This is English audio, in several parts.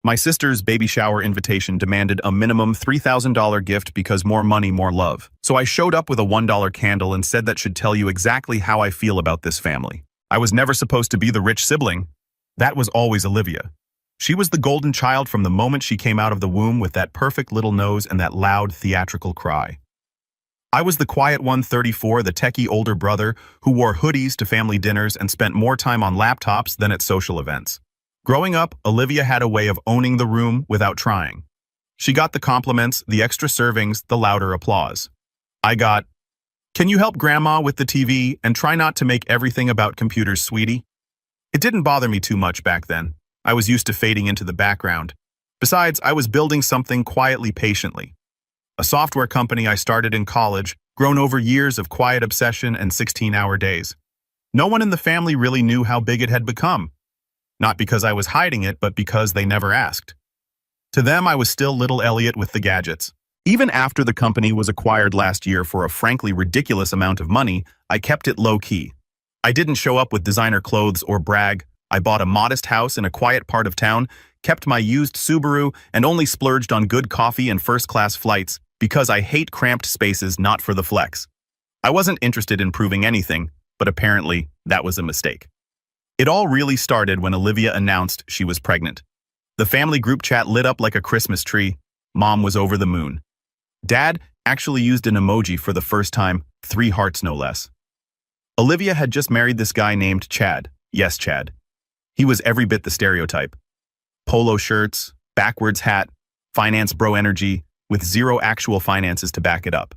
My sister's baby shower invitation demanded a minimum $3,000 gift because more money, more love. So I showed up with a $1 candle and said that should tell you exactly how I feel about this family. I was never supposed to be the rich sibling. That was always Olivia. She was the golden child from the moment she came out of the womb with that perfect little nose and that loud theatrical cry. I was the quiet one, 34, the techie older brother who wore hoodies to family dinners and spent more time on laptops than at social events. Growing up, Olivia had a way of owning the room without trying. She got the compliments, the extra servings, the louder applause. I got, "Can you help Grandma with the TV and try not to make everything about computers, sweetie?" It didn't bother me too much back then. I was used to fading into the background. Besides, I was building something quietly, patiently. A software company I started in college, grown over years of quiet obsession and 16-hour days. No one in the family really knew how big it had become. Not because I was hiding it, but because they never asked. To them, I was still little Elliot with the gadgets. Even after the company was acquired last year for a frankly ridiculous amount of money, I kept it low-key. I didn't show up with designer clothes or brag. I bought a modest house in a quiet part of town, kept my used Subaru, and only splurged on good coffee and first-class flights because I hate cramped spaces, not for the flex. I wasn't interested in proving anything, but apparently that was a mistake. It all really started when Olivia announced she was pregnant. The family group chat lit up like a Christmas tree. Mom was over the moon. Dad actually used an emoji for the first time, 3 hearts no less. Olivia had just married this guy named Chad. Yes, Chad. He was every bit the stereotype. Polo shirts, backwards hat, finance bro energy, with zero actual finances to back it up.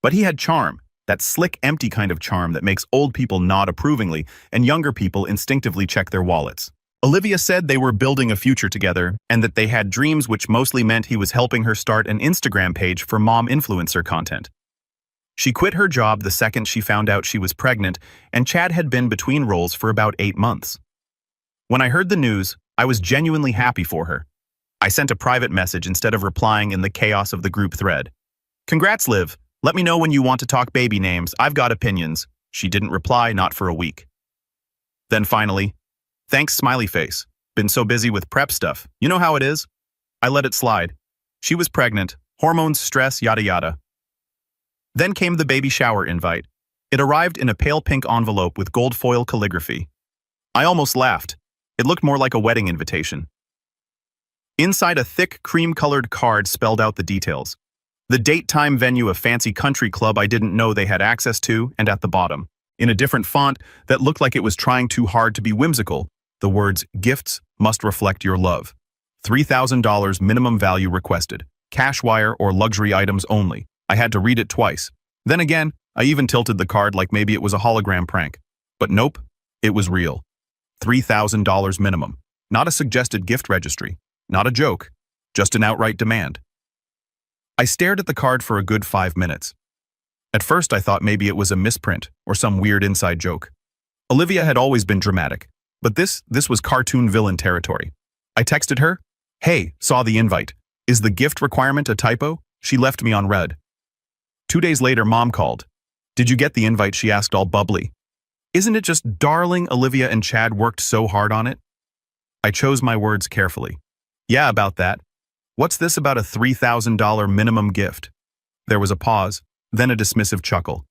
But he had charm. That slick, empty kind of charm that makes old people nod approvingly and younger people instinctively check their wallets. Olivia said they were building a future together and that they had dreams, which mostly meant he was helping her start an Instagram page for mom influencer content. She quit her job the second she found out she was pregnant, and Chad had been between roles for about 8 months. When I heard the news, I was genuinely happy for her. I sent a private message instead of replying in the chaos of the group thread. "Congrats, Liv. Let me know when you want to talk baby names. I've got opinions." She didn't reply, not for a week. Then finally, "Thanks, smiley face. Been so busy with prep stuff. You know how it is." I let it slide. She was pregnant. Hormones, stress, yada yada. Then came the baby shower invite. It arrived in a pale pink envelope with gold foil calligraphy. I almost laughed. It looked more like a wedding invitation. Inside, a thick, cream-colored card spelled out the details. The date, time, venue, a fancy country club I didn't know they had access to, and at the bottom, in a different font that looked like it was trying too hard to be whimsical, the words, "Gifts must reflect your love. $3,000 minimum value requested. Cash wire or luxury items only." I had to read it twice. Then again, I even tilted the card like maybe it was a hologram prank. But nope, it was real. $3,000 minimum. Not a suggested gift registry. Not a joke. Just an outright demand. I stared at the card for a good 5 minutes. At first, I thought maybe it was a misprint or some weird inside joke. Olivia had always been dramatic, but this was cartoon villain territory. I texted her, "Hey, saw the invite. Is the gift requirement a typo?" She left me on red. 2 days later, Mom called. "Did you get the invite?" she asked, all bubbly. "Isn't it just darling? Olivia and Chad worked so hard on it." I chose my words carefully. "Yeah, about that. What's this about a $3,000 minimum gift?" There was a pause, then a dismissive chuckle.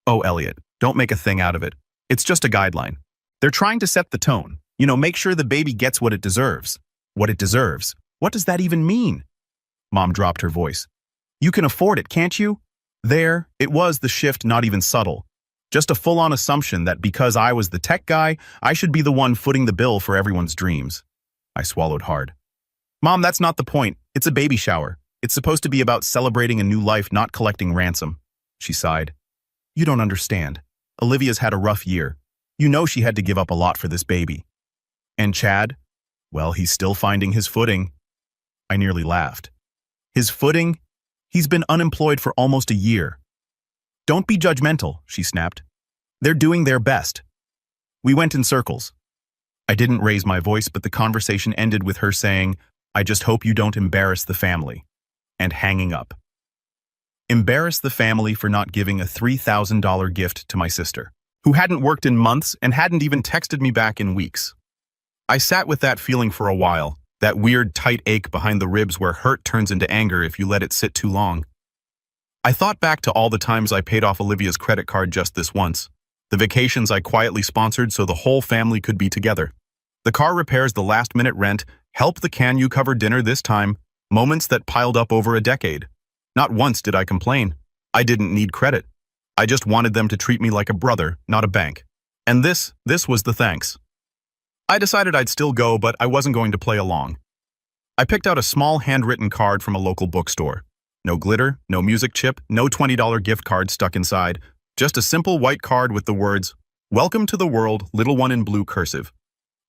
"Oh, Elliot, don't make a thing out of it. It's just a guideline. They're trying to set the tone. Make sure the baby gets what it deserves." "What it deserves? What does that even mean?" Mom dropped her voice. "You can afford it, can't you?" There, it was the shift, not even subtle. Just a full-on assumption that because I was the tech guy, I should be the one footing the bill for everyone's dreams. I swallowed hard. "Mom, that's not the point. It's a baby shower. It's supposed to be about celebrating a new life, not collecting ransom." She sighed. "You don't understand. Olivia's had a rough year. You know she had to give up a lot for this baby. And Chad? Well, he's still finding his footing." I nearly laughed. "His footing? He's been unemployed for almost a year." "Don't be judgmental," she snapped. "They're doing their best." We went in circles. I didn't raise my voice, but the conversation ended with her saying, "I just hope you don't embarrass the family," and hanging up. Embarrass the family for not giving a $3,000 gift to my sister, who hadn't worked in months and hadn't even texted me back in weeks. I sat with that feeling for a while, That weird, tight ache behind the ribs where hurt turns into anger if you let it sit too long. I thought back to all the times I paid off Olivia's credit card just this once. The vacations I quietly sponsored so the whole family could be together. The car repairs, the last-minute rent, help the can you cover dinner this time, moments that piled up over a decade. Not once did I complain. I didn't need credit. I just wanted them to treat me like a brother, not a bank. And this was the thanks. I decided I'd still go, but I wasn't going to play along. I picked out a small handwritten card from a local bookstore. No glitter, no music chip, no $20 gift card stuck inside, just a simple white card with the words, "Welcome to the world, little one," in blue cursive.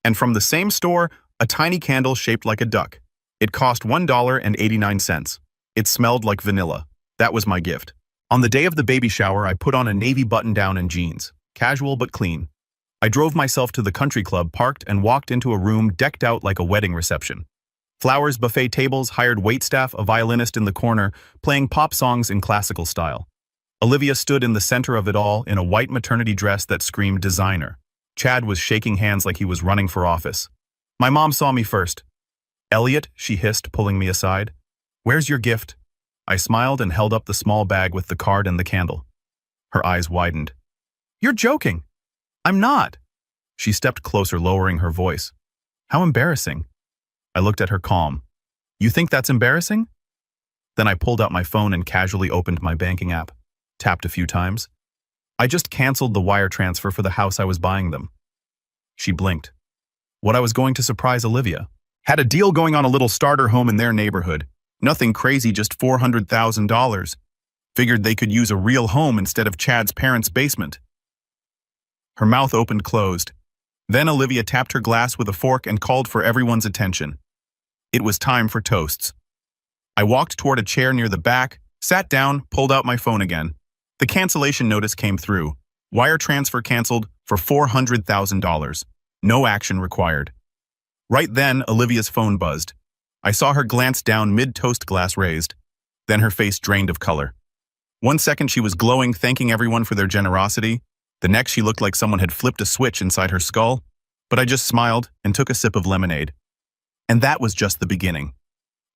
And from the same store, a tiny candle shaped like a duck. It cost $1.89. It smelled like vanilla. That was my gift. On the day of the baby shower, I put on a navy button-down and jeans, casual but clean. I drove myself to the country club, parked, and walked into a room decked out like a wedding reception. Flowers, buffet tables, hired waitstaff, a violinist in the corner, playing pop songs in classical style. Olivia stood in the center of it all in a white maternity dress that screamed designer. Chad was shaking hands like he was running for office. My mom saw me first. "Elliot," she hissed, pulling me aside. "Where's your gift?" I smiled and held up the small bag with the card and the candle. Her eyes widened. "You're joking." "I'm not." She stepped closer, lowering her voice. "How embarrassing." I looked at her calm. "You think that's embarrassing?" Then I pulled out my phone and casually opened my banking app. Tapped a few times. I just canceled the wire transfer for the house I was buying them. She blinked. What I was going to surprise Olivia. Had a deal going on, a little starter home in their neighborhood. Nothing crazy, just $400,000. Figured they could use a real home instead of Chad's parents' basement. Her mouth opened closed. Then Olivia tapped her glass with a fork and called for everyone's attention. It was time for toasts. I walked toward a chair near the back, sat down, pulled out my phone again. The cancellation notice came through. Wire transfer canceled for $400,000. No action required. Right then, Olivia's phone buzzed. I saw her glance down, mid-toast glass raised. Then her face drained of color. 1 second she was glowing, thanking everyone for their generosity. The next she looked like someone had flipped a switch inside her skull. But I just smiled and took a sip of lemonade. And that was just the beginning.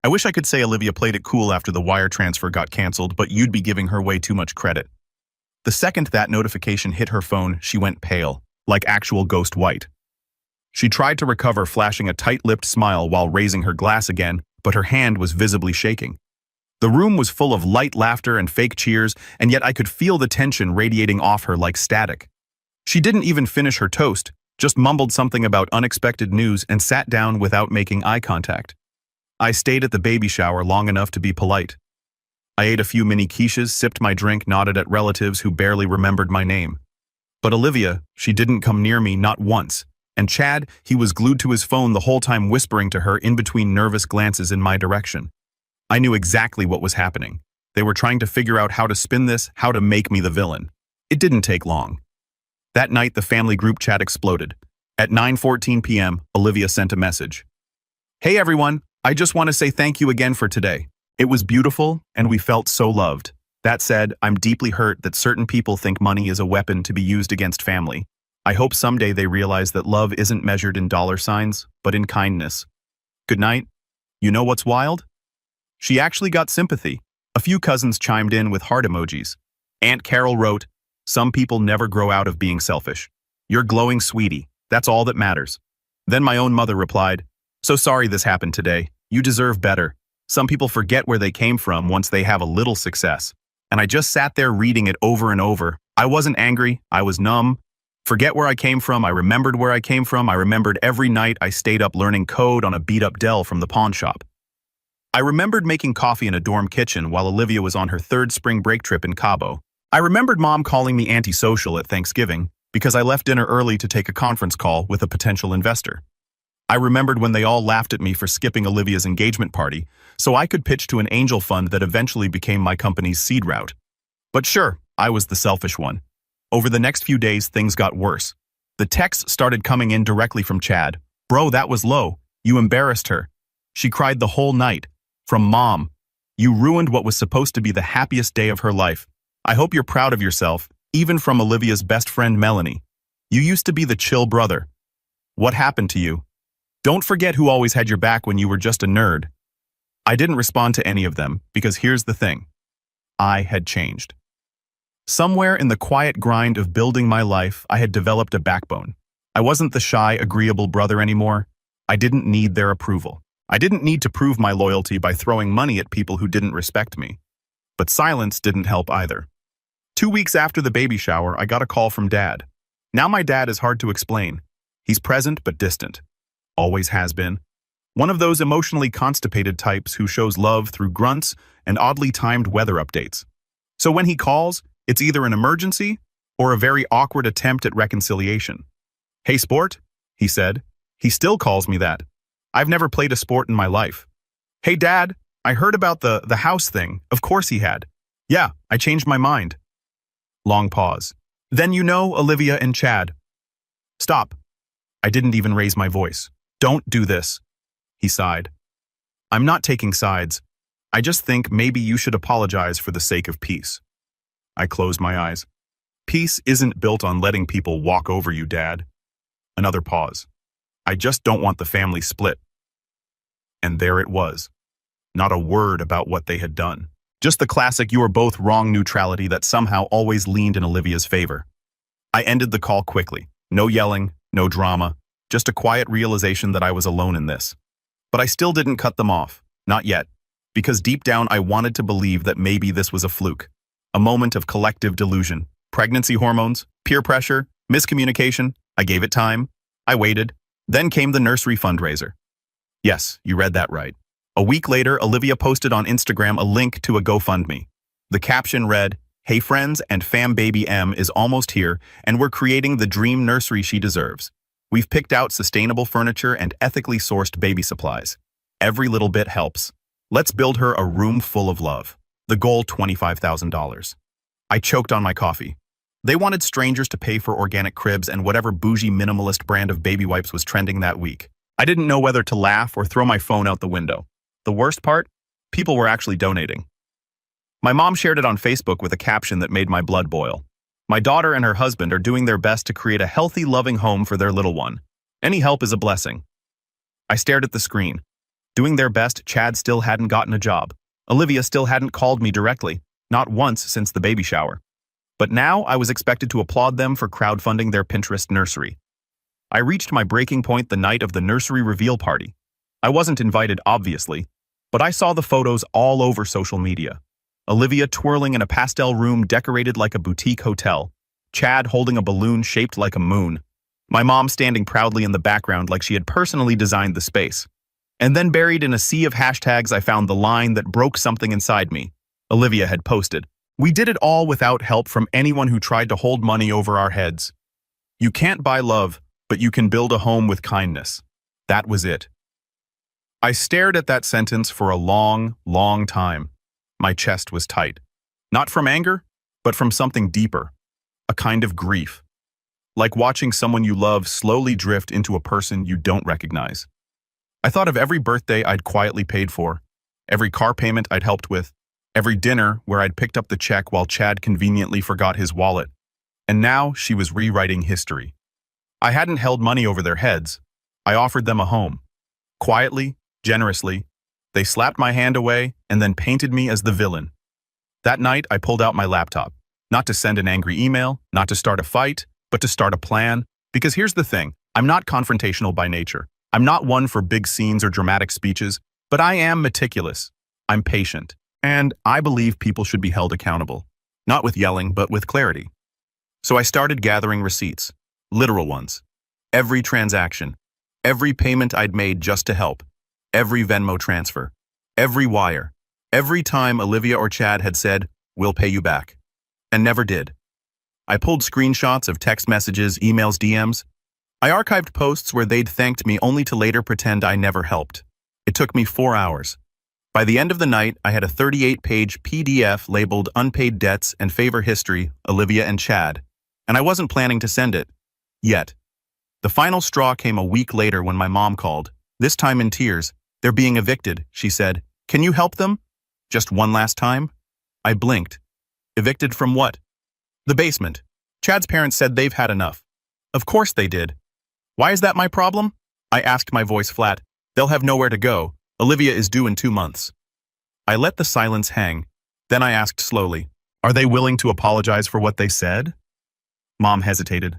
I wish I could say Olivia played it cool after the wire transfer got canceled, but you'd be giving her way too much credit. The second that notification hit her phone, she went pale, like actual ghost white. She tried to recover, flashing a tight-lipped smile while raising her glass again, but her hand was visibly shaking. The room was full of light laughter and fake cheers, and yet I could feel the tension radiating off her like static. She didn't even finish her toast, just mumbled something about unexpected news and sat down without making eye contact. I stayed at the baby shower long enough to be polite. I ate a few mini quiches, sipped my drink, nodded at relatives who barely remembered my name. But Olivia, she didn't come near me, not once. And Chad, he was glued to his phone the whole time, whispering to her in between nervous glances in my direction. I knew exactly what was happening. They were trying to figure out how to spin this, how to make me the villain. It didn't take long. That night, the family group chat exploded. At 9:14 p.m., Olivia sent a message. "Hey everyone, I just want to say thank you again for today. It was beautiful, and we felt so loved. That said, I'm deeply hurt that certain people think money is a weapon to be used against family. I hope someday they realize that love isn't measured in dollar signs, but in kindness. Good night." You know what's wild? She actually got sympathy. A few cousins chimed in with heart emojis. Aunt Carol wrote, "Some people never grow out of being selfish. You're glowing, sweetie. That's all that matters." Then my own mother replied, "So sorry this happened today. You deserve better. Some people forget where they came from once they have a little success." And I just sat there reading it over and over. I wasn't angry. I was numb. Forget where I came from. I remembered where I came from. I remembered every night I stayed up learning code on a beat-up Dell from the pawn shop. I remembered making coffee in a dorm kitchen while Olivia was on her 3rd spring break trip in Cabo. I remembered Mom calling me antisocial at Thanksgiving because I left dinner early to take a conference call with a potential investor. I remembered when they all laughed at me for skipping Olivia's engagement party so I could pitch to an angel fund that eventually became my company's seed route. But sure, I was the selfish one. Over the next few days, things got worse. The texts started coming in directly from Chad. "Bro, that was low. You embarrassed her." She cried the whole night. From Mom, "You ruined what was supposed to be the happiest day of her life. I hope you're proud of yourself." Even from Olivia's best friend, Melanie. "You used to be the chill brother. What happened to you?" Don't forget who always had your back when you were just a nerd. I didn't respond to any of them because here's the thing. I had changed. Somewhere in the quiet grind of building my life, I had developed a backbone. I wasn't the shy, agreeable brother anymore. I didn't need their approval. I didn't need to prove my loyalty by throwing money at people who didn't respect me. But silence didn't help either. 2 weeks after the baby shower, I got a call from Dad. Now my dad is hard to explain. He's present but distant. Always has been. One of those emotionally constipated types who shows love through grunts and oddly timed weather updates. So when he calls, it's either an emergency or a very awkward attempt at reconciliation. "Hey, sport," he said. He still calls me that. I've never played a sport in my life. "Hey, Dad, I heard about the house thing." Of course he had. "Yeah, I changed my mind." Long pause. "Then you know Olivia and Chad." "Stop." I didn't even raise my voice. "Don't do this." He sighed. "I'm not taking sides. I just think maybe you should apologize for the sake of peace." I closed my eyes. "Peace isn't built on letting people walk over you, Dad." Another pause. "I just don't want the family split." And there it was. Not a word about what they had done. Just the classic "you are both wrong" neutrality that somehow always leaned in Olivia's favor. I ended the call quickly. No yelling, no drama, just a quiet realization that I was alone in this. But I still didn't cut them off. Not yet. Because deep down I wanted to believe that maybe this was a fluke. A moment of collective delusion. Pregnancy hormones, peer pressure, miscommunication. I gave it time. I waited. Then came the nursery fundraiser. Yes, you read that right. A week later, Olivia posted on Instagram a link to a GoFundMe. The caption read, "Hey friends and fam, baby M is almost here, and we're creating the dream nursery she deserves. We've picked out sustainable furniture and ethically sourced baby supplies. Every little bit helps. Let's build her a room full of love. The goal, $25,000. I choked on my coffee. They wanted strangers to pay for organic cribs and whatever bougie minimalist brand of baby wipes was trending that week. I didn't know whether to laugh or throw my phone out the window. The worst part? People were actually donating. My mom shared it on Facebook with a caption that made my blood boil. "My daughter and her husband are doing their best to create a healthy, loving home for their little one. Any help is a blessing." I stared at the screen. Doing their best, Chad still hadn't gotten a job. Olivia still hadn't called me directly, not once since the baby shower. But now I was expected to applaud them for crowdfunding their Pinterest nursery. I reached my breaking point the night of the nursery reveal party. I wasn't invited, obviously, but I saw the photos all over social media. Olivia twirling in a pastel room decorated like a boutique hotel. Chad holding a balloon shaped like a moon. My mom standing proudly in the background like she had personally designed the space. And then buried in a sea of hashtags, I found the line that broke something inside me. Olivia had posted, "We did it all without help from anyone who tried to hold money over our heads. You can't buy love, but you can build a home with kindness." That was it. I stared at that sentence for a long, long time. My chest was tight. Not from anger, but from something deeper. A kind of grief. Like watching someone you love slowly drift into a person you don't recognize. I thought of every birthday I'd quietly paid for, every car payment I'd helped with, every dinner where I'd picked up the check while Chad conveniently forgot his wallet. And now she was rewriting history. I hadn't held money over their heads. I offered them a home. Quietly, generously, they slapped my hand away and then painted me as the villain. That night, I pulled out my laptop. Not to send an angry email, not to start a fight, but to start a plan. Because here's the thing, I'm not confrontational by nature. I'm not one for big scenes or dramatic speeches, but I am meticulous. I'm patient. And I believe people should be held accountable. Not with yelling, but with clarity. So I started gathering receipts. Literal ones. Every transaction. Every payment I'd made just to help. Every Venmo transfer. Every wire. Every time Olivia or Chad had said, "We'll pay you back." And never did. I pulled screenshots of text messages, emails, DMs. I archived posts where they'd thanked me only to later pretend I never helped. It took me 4 hours. By the end of the night, I had a 38-page PDF labeled Unpaid Debts and Favor History, Olivia and Chad. And I wasn't planning to send it. Yet. The final straw came a week later when my mom called, this time in tears. "They're being evicted," she said. "Can you help them?" Just one last time? I blinked. Evicted from what? The basement. Chad's parents said they've had enough. Of course they did. Why is that my problem? I asked, my voice flat. They'll have nowhere to go. Olivia is due in 2 months. I let the silence hang. Then I asked slowly, are they willing to apologize for what they said? Mom hesitated.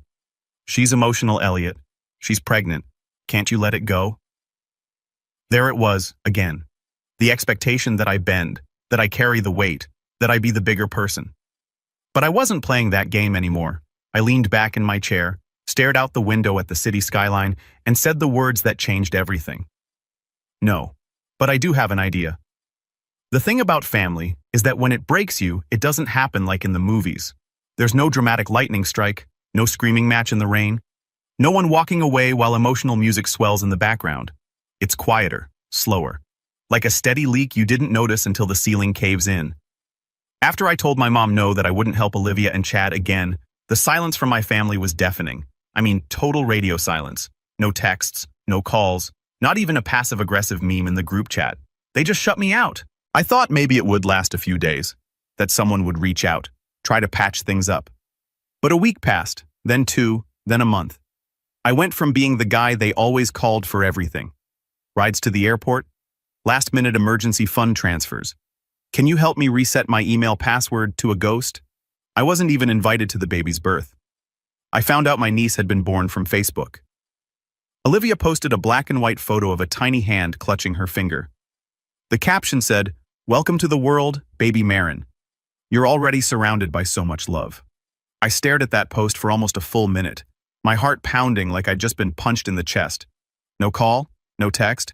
She's emotional, Elliot. She's pregnant. Can't you let it go? There it was, again. The expectation that I bend, that I carry the weight, that I be the bigger person. But I wasn't playing that game anymore. I leaned back in my chair, stared out the window at the city skyline, and said the words that changed everything. No, but I do have an idea. The thing about family is that when it breaks you, it doesn't happen like in the movies. There's no dramatic lightning strike, no screaming match in the rain, no one walking away while emotional music swells in the background. It's quieter, slower, like a steady leak you didn't notice until the ceiling caves in. After I told my mom no that I wouldn't help Olivia and Chad again, the silence from my family was deafening. I mean, total radio silence. No texts, no calls, not even a passive-aggressive meme in the group chat. They just shut me out. I thought maybe it would last a few days, that someone would reach out, try to patch things up. But a week passed, then 2, then a month. I went from being the guy they always called for everything. Rides to the airport, last-minute emergency fund transfers. Can you help me reset my email password to a ghost? I wasn't even invited to the baby's birth. I found out my niece had been born from Facebook. Olivia posted a black and white photo of a tiny hand clutching her finger. The caption said, "Welcome to the world, baby Marin. You're already surrounded by so much love." I stared at that post for almost a full minute, my heart pounding like I'd just been punched in the chest. No call, no text,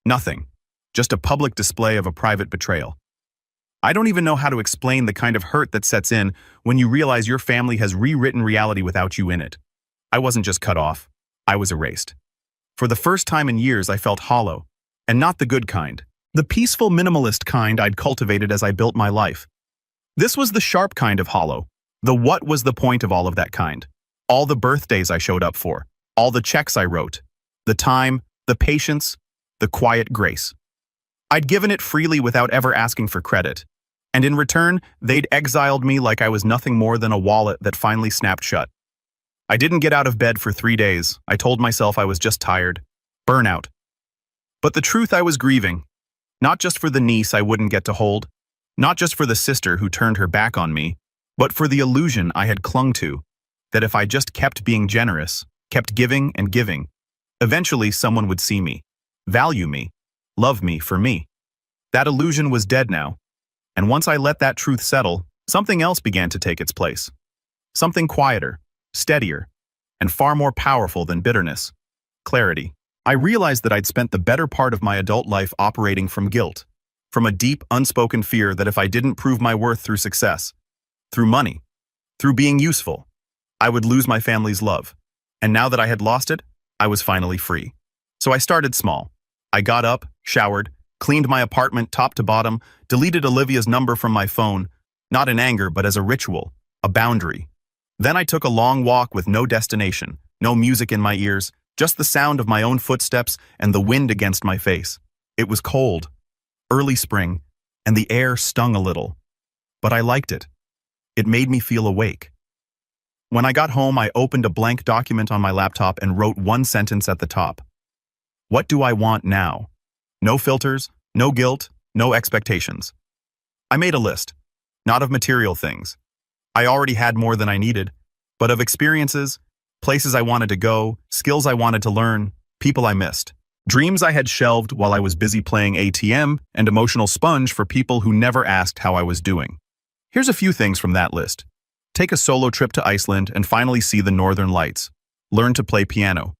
nothing. Just a public display of a private betrayal. I don't even know how to explain the kind of hurt that sets in when you realize your family has rewritten reality without you in it. I wasn't just cut off, I was erased. For the first time in years, I felt hollow, and not the good kind. The peaceful minimalist kind I'd cultivated as I built my life. This was the sharp kind of hollow. The what was the point of all of that kind? All the birthdays I showed up for, all the checks I wrote, the time, the patience, the quiet grace. I'd given it freely without ever asking for credit, and in return, they'd exiled me like I was nothing more than a wallet that finally snapped shut. I didn't get out of bed for 3 days. I told myself I was just tired. Burnout. But the truth, I was grieving. Not just for the niece I wouldn't get to hold, not just for the sister who turned her back on me, but for the illusion I had clung to, that if I just kept being generous, kept giving and giving, eventually someone would see me, value me, love me for me. That illusion was dead now, and once I let that truth settle, something else began to take its place. Something quieter, steadier, and far more powerful than bitterness. Clarity. I realized that I'd spent the better part of my adult life operating from guilt, from a deep, unspoken fear that if I didn't prove my worth through success, through money, through being useful, I would lose my family's love. And now that I had lost it, I was finally free. So I started small. I got up, showered, cleaned my apartment top to bottom, deleted Olivia's number from my phone, not in anger but as a ritual, a boundary. Then I took a long walk with no destination, no music in my ears, just the sound of my own footsteps and the wind against my face. It was cold, early spring, and the air stung a little. But I liked it. It made me feel awake. When I got home, I opened a blank document on my laptop and wrote one sentence at the top. What do I want now? No filters, no guilt, no expectations. I made a list, not of material things. I already had more than I needed, but of experiences, places I wanted to go, skills I wanted to learn, people I missed. Dreams I had shelved while I was busy playing ATM, and emotional sponge for people who never asked how I was doing. Here's a few things from that list. Take a solo trip to Iceland and finally see the Northern Lights. Learn to play piano.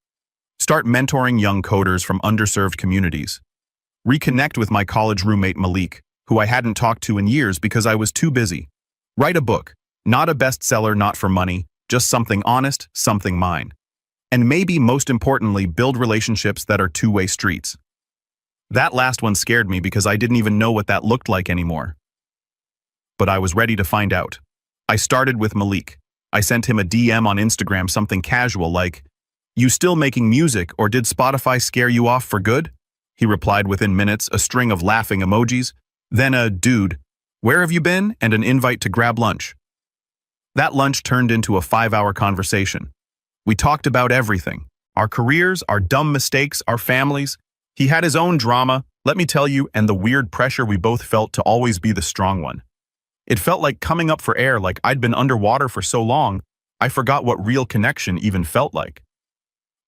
Start mentoring young coders from underserved communities. Reconnect with my college roommate Malik, who I hadn't talked to in years because I was too busy. Write a book. Not a bestseller, not for money, just something honest, something mine. And maybe most importantly, build relationships that are two-way streets. That last one scared me because I didn't even know what that looked like anymore. But I was ready to find out. I started with Malik. I sent him a DM on Instagram, something casual like, "You still making music, or did Spotify scare you off for good?" He replied within minutes, a string of laughing emojis. Then a "Dude, where have you been?" and an invite to grab lunch. That lunch turned into a 5-hour conversation. We talked about everything. Our careers, our dumb mistakes, our families. He had his own drama, let me tell you, and the weird pressure we both felt to always be the strong one. It felt like coming up for air, like I'd been underwater for so long, I forgot what real connection even felt like.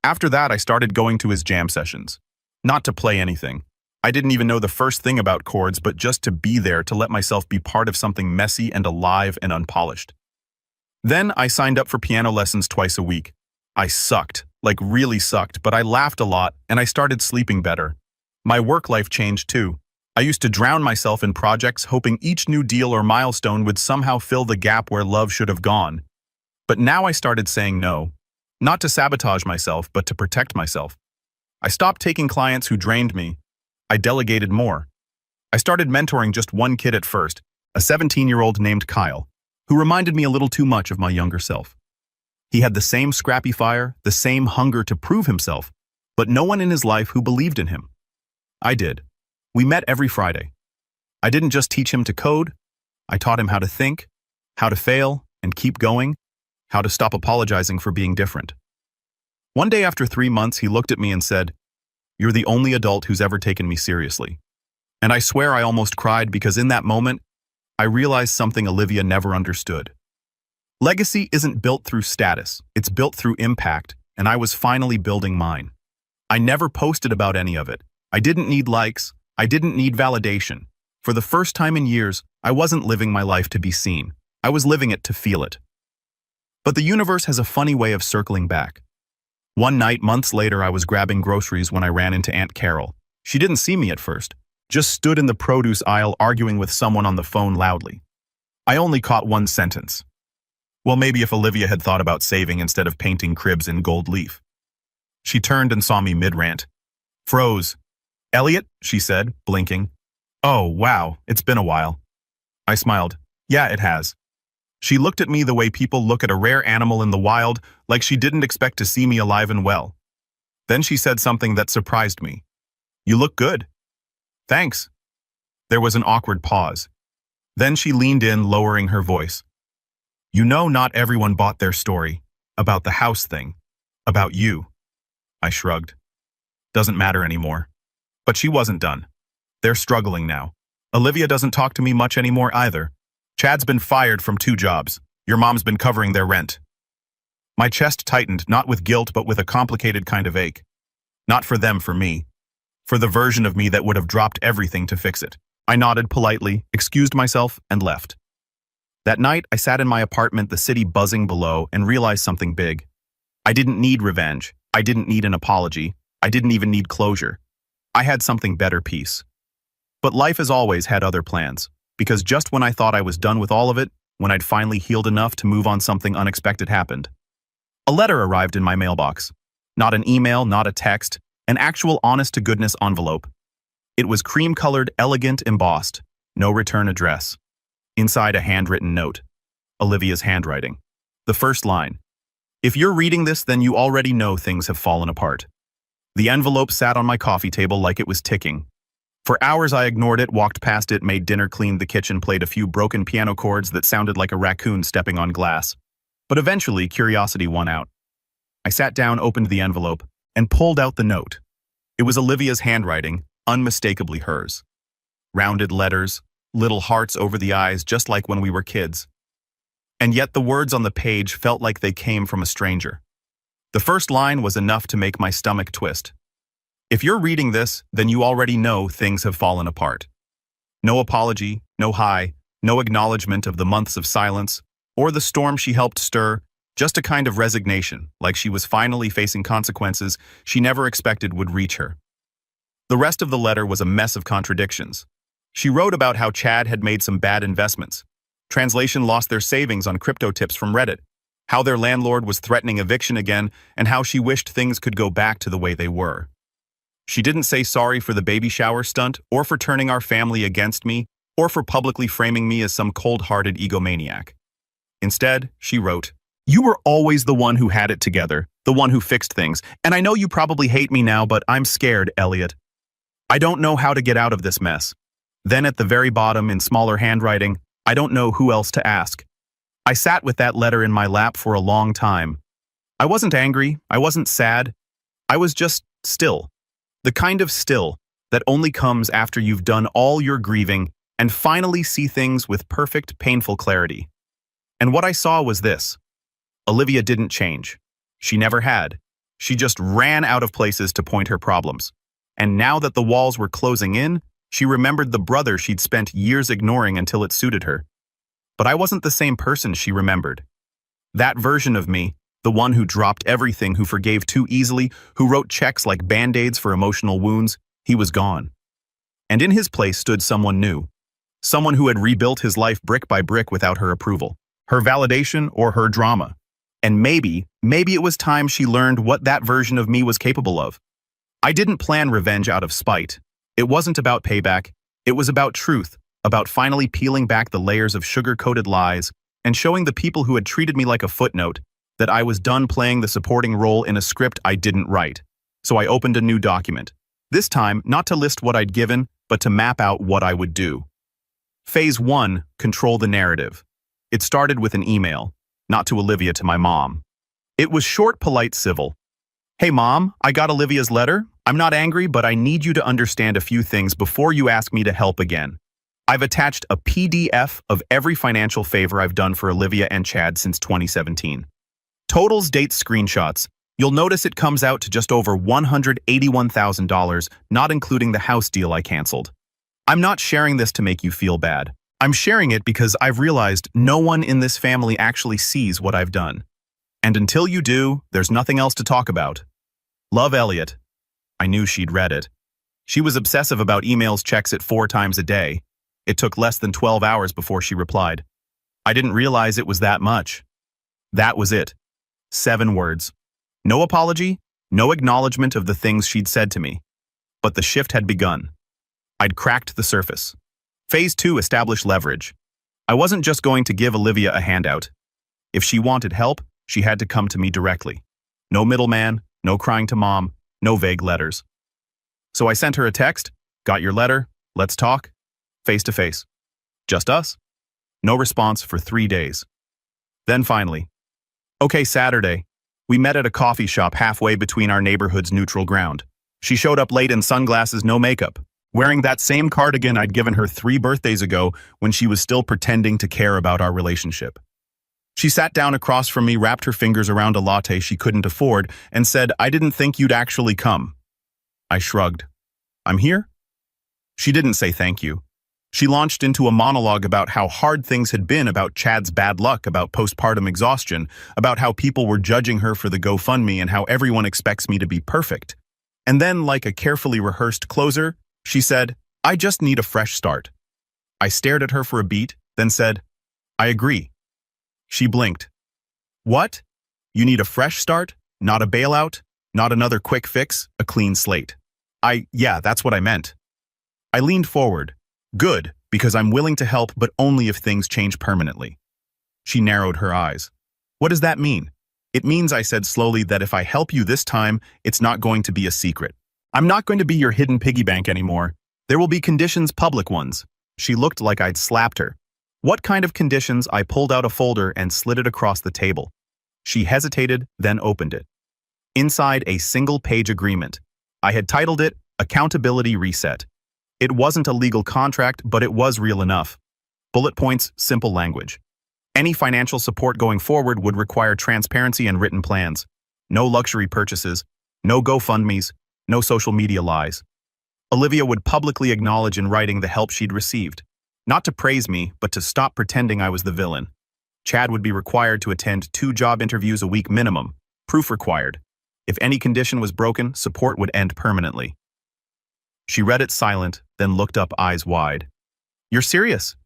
After that, I started going to his jam sessions. Not to play anything. I didn't even know the first thing about chords, but just to be there, to let myself be part of something messy and alive and unpolished. Then I signed up for piano lessons twice a week. I sucked, like really sucked, but I laughed a lot and I started sleeping better. My work life changed too. I used to drown myself in projects, hoping each new deal or milestone would somehow fill the gap where love should have gone. But now I started saying no. Not to sabotage myself, but to protect myself. I stopped taking clients who drained me. I delegated more. I started mentoring just one kid at first, a 17-year-old named Kyle, who reminded me a little too much of my younger self. He had the same scrappy fire, the same hunger to prove himself, but no one in his life who believed in him. I did. We met every Friday. I didn't just teach him to code. I taught him how to think, how to fail and keep going, how to stop apologizing for being different. One day after 3 months, he looked at me and said, "You're the only adult who's ever taken me seriously." And I swear I almost cried because in that moment, I realized something Olivia never understood. Legacy isn't built through status, it's built through impact, and I was finally building mine. I never posted about any of it. I didn't need likes, I didn't need validation. For the first time in years, I wasn't living my life to be seen. I was living it to feel it. But the universe has a funny way of circling back. One night, months later, I was grabbing groceries when I ran into Aunt Carol. She didn't see me at first, just stood in the produce aisle arguing with someone on the phone loudly. I only caught one sentence. Well, maybe if Olivia had thought about saving instead of painting cribs in gold leaf. She turned and saw me mid-rant. Froze. "Elliot," she said, blinking. "Oh, wow, it's been a while." I smiled. "Yeah, it has." She looked at me the way people look at a rare animal in the wild, like she didn't expect to see me alive and well. Then she said something that surprised me. "You look good." "Thanks." There was an awkward pause. Then she leaned in, lowering her voice. "You know, not everyone bought their story. About the house thing. About you." I shrugged. "Doesn't matter anymore." But she wasn't done. "They're struggling now. Olivia doesn't talk to me much anymore either. Chad's been fired from 2 jobs. Your mom's been covering their rent." My chest tightened, not with guilt, but with a complicated kind of ache. Not for them, for me. For the version of me that would have dropped everything to fix it. I nodded politely, excused myself, and left. That night, I sat in my apartment, the city buzzing below, and realized something big. I didn't need revenge. I didn't need an apology. I didn't even need closure. I had something better, peace. But life has always had other plans, because just when I thought I was done with all of it, when I'd finally healed enough to move on, something unexpected happened. A letter arrived in my mailbox. Not an email, not a text, an actual honest-to-goodness envelope. It was cream-colored, elegant, embossed. No return address. Inside, a handwritten note. Olivia's handwriting. The first line. "If you're reading this, then you already know things have fallen apart." The envelope sat on my coffee table like it was ticking. For hours I ignored it, walked past it, made dinner, cleaned the kitchen, played a few broken piano chords that sounded like a raccoon stepping on glass. But eventually, curiosity won out. I sat down, opened the envelope, and pulled out the note. It was Olivia's handwriting, unmistakably hers. Rounded letters, little hearts over the eyes, just like when we were kids. And yet the words on the page felt like they came from a stranger. The first line was enough to make my stomach twist. "If you're reading this, then you already know things have fallen apart." No apology, no hi, no acknowledgement of the months of silence, or the storm she helped stir, just a kind of resignation, like she was finally facing consequences she never expected would reach her. The rest of the letter was a mess of contradictions. She wrote about how Chad had made some bad investments. Translation lost their savings on crypto tips from Reddit, how their landlord was threatening eviction again, and how she wished things could go back to the way they were. She didn't say sorry for the baby shower stunt, or for turning our family against me, or for publicly framing me as some cold-hearted egomaniac. Instead, she wrote, "You were always the one who had it together, the one who fixed things, and I know you probably hate me now, but I'm scared, Elliot. I don't know how to get out of this mess." Then at the very bottom, in smaller handwriting, "I don't know who else to ask." I sat with that letter in my lap for a long time. I wasn't angry, I wasn't sad, I was just still. The kind of still that only comes after you've done all your grieving and finally see things with perfect, painful clarity. And what I saw was this. Olivia didn't change. She never had. She just ran out of places to point her problems. And now that the walls were closing in, she remembered the brother she'd spent years ignoring until it suited her. But I wasn't the same person she remembered. That version of me, the one who dropped everything, who forgave too easily, who wrote checks like band-aids for emotional wounds, he was gone. And in his place stood someone new. Someone who had rebuilt his life brick by brick without her approval, her validation, or her drama. And maybe it was time she learned what that version of me was capable of. I didn't plan revenge out of spite. It wasn't about payback. It was about truth, about finally peeling back the layers of sugar-coated lies and showing the people who had treated me like a footnote that I was done playing the supporting role in a script I didn't write. So I opened a new document. This time, not to list what I'd given, but to map out what I would do. Phase 1, control the narrative. It started with an email, not to Olivia, to my mom. It was short, polite, civil. Hey Mom, I got Olivia's letter. I'm not angry, but I need you to understand a few things before you ask me to help again. I've attached a PDF of every financial favor I've done for Olivia and Chad since 2017. Totals, dates, screenshots. You'll notice it comes out to just over $181,000, not including the house deal I canceled. I'm not sharing this to make you feel bad. I'm sharing it because I've realized no one in this family actually sees what I've done. And until you do, there's nothing else to talk about. Love, Elliot. I knew she'd read it. She was obsessive about emails, checks it 4 times a day. It took less than 12 hours before she replied. I didn't realize it was that much. That was it. 7 words. No apology, no acknowledgement of the things she'd said to me. But the shift had begun. I'd cracked the surface. Phase 2, establish leverage. I wasn't just going to give Olivia a handout. If she wanted help, she had to come to me directly. No middleman, no crying to Mom, no vague letters. So I sent her a text, got your letter, let's talk, face to face. Just us. No response for 3 days. Then finally, okay, Saturday. We met at a coffee shop halfway between our neighborhood's neutral ground. She showed up late in sunglasses, no makeup, wearing that same cardigan I'd given her 3 birthdays ago when she was still pretending to care about our relationship. She sat down across from me, wrapped her fingers around a latte she couldn't afford, and said, I didn't think you'd actually come. I shrugged. I'm here? She didn't say thank you. She launched into a monologue about how hard things had been, about Chad's bad luck, about postpartum exhaustion, about how people were judging her for the GoFundMe and how everyone expects me to be perfect. And then, like a carefully rehearsed closer, she said, I just need a fresh start. I stared at her for a beat, then said, I agree. She blinked. What? You need a fresh start? Not a bailout? Not another quick fix? A clean slate? Yeah, that's what I meant. I leaned forward. Good, because I'm willing to help, but only if things change permanently. She narrowed her eyes. What does that mean? It means, I said slowly, that if I help you this time, it's not going to be a secret. I'm not going to be your hidden piggy bank anymore. There will be conditions, public ones. She looked like I'd slapped her. What kind of conditions? I pulled out a folder and slid it across the table. She hesitated, then opened it. Inside, a single-page agreement. I had titled it, Accountability Reset. It wasn't a legal contract, but it was real enough. Bullet points, simple language. Any financial support going forward would require transparency and written plans. No luxury purchases, no GoFundMes, no social media lies. Olivia would publicly acknowledge in writing the help she'd received. Not to praise me, but to stop pretending I was the villain. Chad would be required to attend 2 job interviews a week minimum, proof required. If any condition was broken, support would end permanently. She read it silent, then looked up, eyes wide. You're serious?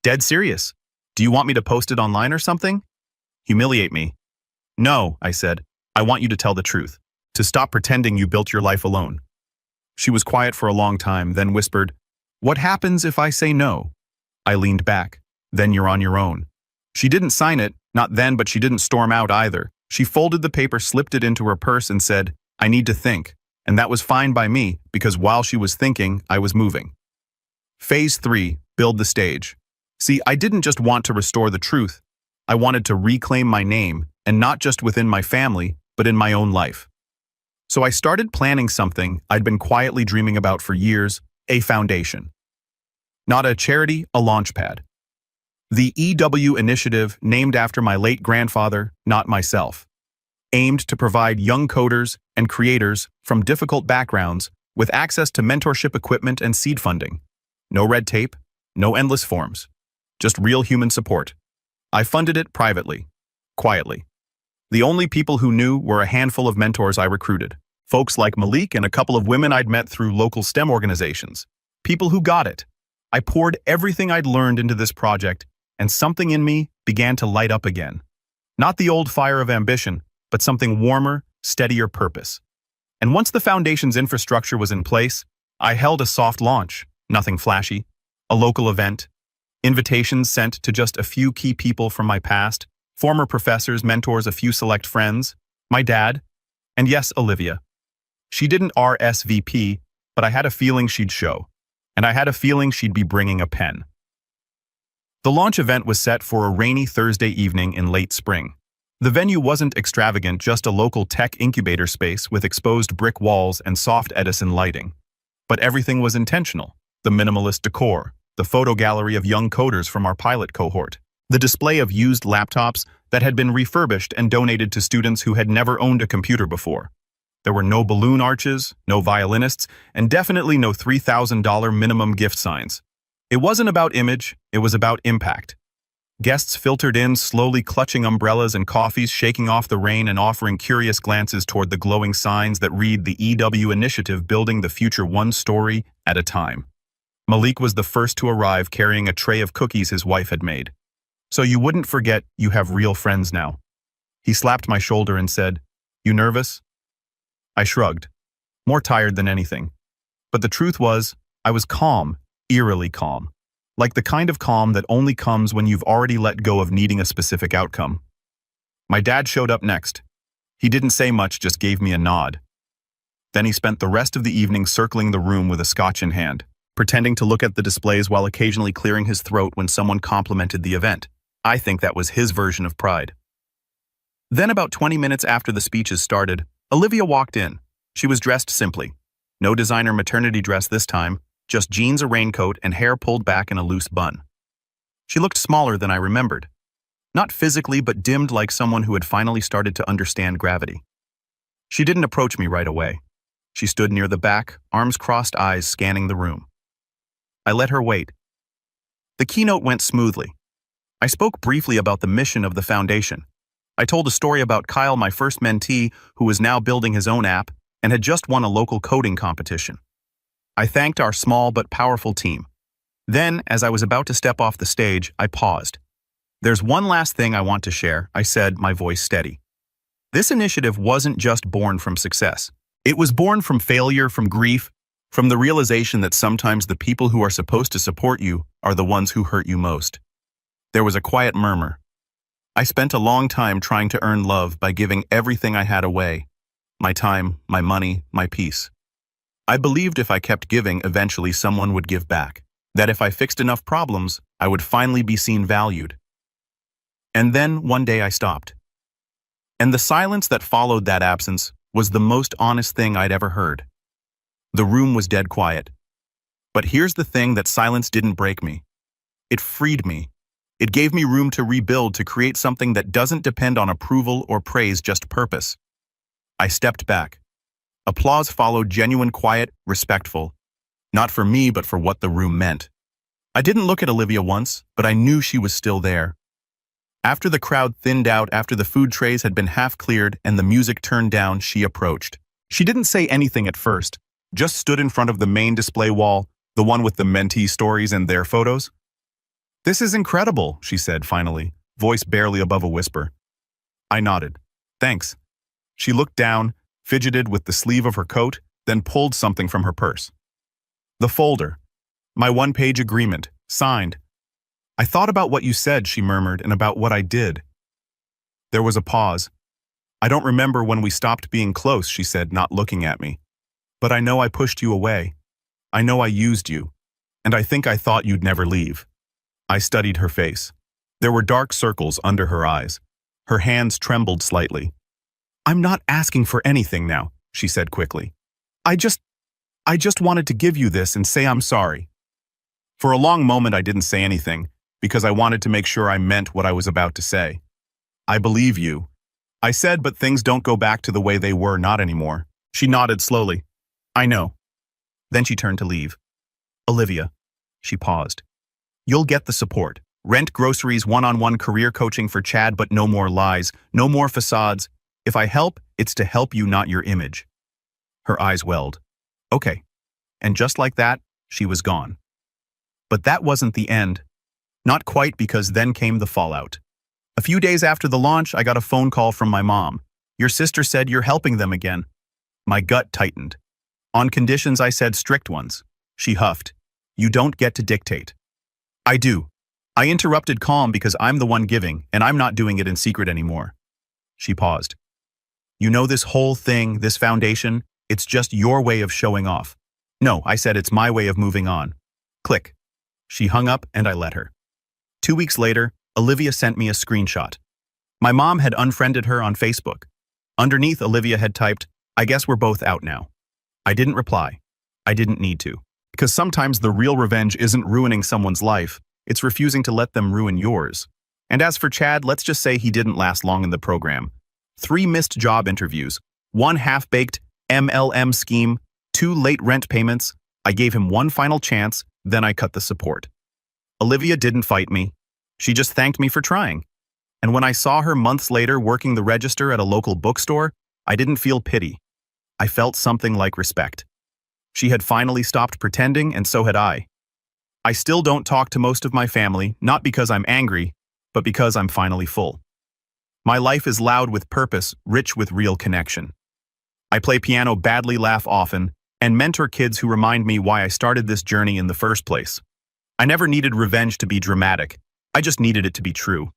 Dead serious? Do you want me to post it online or something? Humiliate me? No, I said. I want you to tell the truth. To stop pretending you built your life alone. She was quiet for a long time, then whispered, What happens if I say no? I leaned back. Then you're on your own. She didn't sign it, not then, but she didn't storm out either. She folded the paper, slipped it into her purse, and said, I need to think. And that was fine by me, because while she was thinking, I was moving. Phase 3, build the stage. See, I didn't just want to restore the truth. I wanted to reclaim my name, and not just within my family, but in my own life. So I started planning something I'd been quietly dreaming about for years, a foundation. Not a charity, a launchpad. The EW initiative, named after my late grandfather, not myself, aimed to provide young coders and creators from difficult backgrounds with access to mentorship equipment and seed funding. No red tape, no endless forms, just real human support. I funded it privately, quietly. The only people who knew were a handful of mentors I recruited, folks like Malik and a couple of women I'd met through local STEM organizations, people who got it. I poured everything I'd learned into this project, and something in me began to light up again. Not the old fire of ambition, but something warmer, steadier purpose. And once the foundation's infrastructure was in place, I held a soft launch, nothing flashy, a local event, invitations sent to just a few key people from my past, former professors, mentors, a few select friends, my dad, and yes, Olivia. She didn't RSVP, but I had a feeling she'd show, and I had a feeling she'd be bringing a pen. The launch event was set for a rainy Thursday evening in late spring. The venue wasn't extravagant, just a local tech incubator space with exposed brick walls and soft Edison lighting. But everything was intentional. The minimalist decor, the photo gallery of young coders from our pilot cohort, the display of used laptops that had been refurbished and donated to students who had never owned a computer before. There were no balloon arches, no violinists, and definitely no $3,000 minimum gift signs. It wasn't about image, it was about impact. Guests filtered in, slowly clutching umbrellas and coffees, shaking off the rain and offering curious glances toward the glowing signs that read the EW initiative, building the future one story at a time. Malik was the first to arrive, carrying a tray of cookies his wife had made. So you wouldn't forget you have real friends now. He slapped my shoulder and said, "You nervous?" I shrugged, more tired than anything. But the truth was, I was calm, eerily calm. Like the kind of calm that only comes when you've already let go of needing a specific outcome. My dad showed up next. He didn't say much, just gave me a nod. Then he spent the rest of the evening circling the room with a scotch in hand, pretending to look at the displays while occasionally clearing his throat when someone complimented the event. I think that was his version of pride. Then about 20 minutes after the speeches started, Olivia walked in. She was dressed simply. No designer maternity dress this time, just jeans, a raincoat, and hair pulled back in a loose bun. She looked smaller than I remembered. Not physically, but dimmed, like someone who had finally started to understand gravity. She didn't approach me right away. She stood near the back, arms crossed, eyes scanning the room. I let her wait. The keynote went smoothly. I spoke briefly about the mission of the foundation. I told a story about Kyle, my first mentee, who was now building his own app and had just won a local coding competition. I thanked our small but powerful team. Then, as I was about to step off the stage, I paused. "There's one last thing I want to share," I said, my voice steady. This initiative wasn't just born from success. It was born from failure, from grief, from the realization that sometimes the people who are supposed to support you are the ones who hurt you most. There was a quiet murmur. I spent a long time trying to earn love by giving everything I had away. My time, my money, my peace. I believed if I kept giving, eventually someone would give back. That if I fixed enough problems, I would finally be seen valued. And then, one day I stopped. And the silence that followed that absence was the most honest thing I'd ever heard. The room was dead quiet. But here's the thing: that silence didn't break me. It freed me. It gave me room to rebuild, to create something that doesn't depend on approval or praise, just purpose. I stepped back. Applause followed, genuine, quiet, respectful. Not for me, but for what the room meant. I didn't look at Olivia once, but I knew she was still there. After the crowd thinned out, after the food trays had been half cleared and the music turned down, she approached. She didn't say anything at first, just stood in front of the main display wall, the one with the mentee stories and their photos. "This is incredible," she said finally, voice barely above a whisper. I nodded. "Thanks." She looked down, fidgeted with the sleeve of her coat, then pulled something from her purse. "The folder. My one-page agreement, signed." "I thought about what you said," she murmured, "and about what I did." There was a pause. "I don't remember when we stopped being close," she said, not looking at me. "But I know I pushed you away. I know I used you. And I think I thought you'd never leave." I studied her face. There were dark circles under her eyes. Her hands trembled slightly. "I'm not asking for anything now," she said quickly. I just wanted to give you this and say I'm sorry. For a long moment I didn't say anything, because I wanted to make sure I meant what I was about to say. I believe you, I said, but things don't go back to the way they were, not anymore. She nodded slowly. I know. Then she turned to leave. Olivia. She paused. You'll get the support. Rent, groceries, one-on-one career coaching for Chad, but no more lies, no more facades. If I help, it's to help you, not your image. Her eyes welled. Okay. And just like that, she was gone. But that wasn't the end. Not quite, because then came the fallout. A few days after the launch, I got a phone call from my mom. Your sister said you're helping them again. My gut tightened. On conditions, I said, strict ones. She huffed. You don't get to dictate. I do. I interrupted, calm, because I'm the one giving, and I'm not doing it in secret anymore. She paused. You know, this whole thing, this foundation, it's just your way of showing off. No, I said, it's my way of moving on. Click. She hung up and I let her. 2 weeks later, Olivia sent me a screenshot. My mom had unfriended her on Facebook. Underneath, Olivia had typed, I guess we're both out now. I didn't reply. I didn't need to. Because sometimes the real revenge isn't ruining someone's life, it's refusing to let them ruin yours. And as for Chad, let's just say he didn't last long in the program. 3 missed job interviews, 1 half-baked MLM scheme, 2 late rent payments. I gave him 1 final chance, then I cut the support. Olivia didn't fight me. She just thanked me for trying. And when I saw her months later working the register at a local bookstore, I didn't feel pity. I felt something like respect. She had finally stopped pretending, and so had I. I still don't talk to most of my family, not because I'm angry, but because I'm finally full. My life is loud with purpose, rich with real connection. I play piano badly, laugh often, and mentor kids who remind me why I started this journey in the first place. I never needed revenge to be dramatic. I just needed it to be true.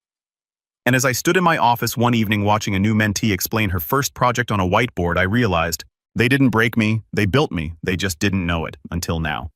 And as I stood in my office one evening watching a new mentee explain her first project on a whiteboard, I realized they didn't break me, they built me, they just didn't know it until now.